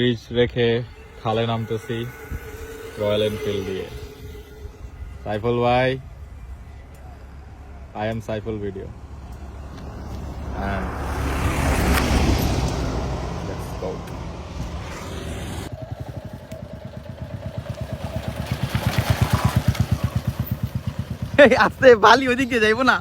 Bridge রেখে খালে নামতেছি royal Enfield দিয়ে। সাইফুল ভাই, I am Saiful video and let's go. আস্তে বালি ওদিকে যাইবো না।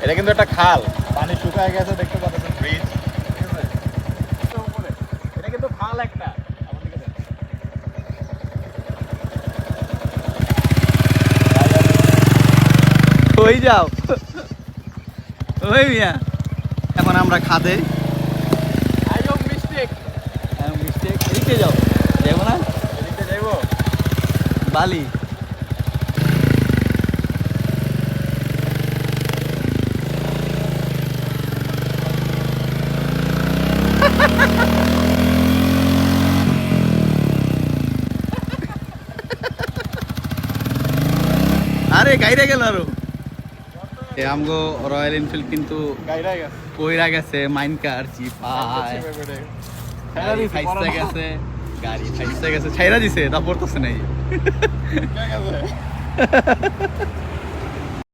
এটা কিন্তু একটা খাল, পানি শুকায় গেছে, দেখতে পাচ্ছেন ব্রিজ। এটা কিন্তু খাল একটা। ওই যাও ওই মিয়া, এখন আমরা খাদে মিস্টেক মিস্টেক। এদিকে যাও, যাবো না এদিকে যাইবো। বালি। আরে গাইরে গেল আরো। আমগো রয়্যাল এনফিল্ড কিন্তু গাইরাই গেছে, কইরা গেছে মাইনকার চিপায়, গাড়ি ফাইসা গেছে, গাড়ি ফাইসা গেছে, ছাইরা দিছে, তা পড়তেছে নাই।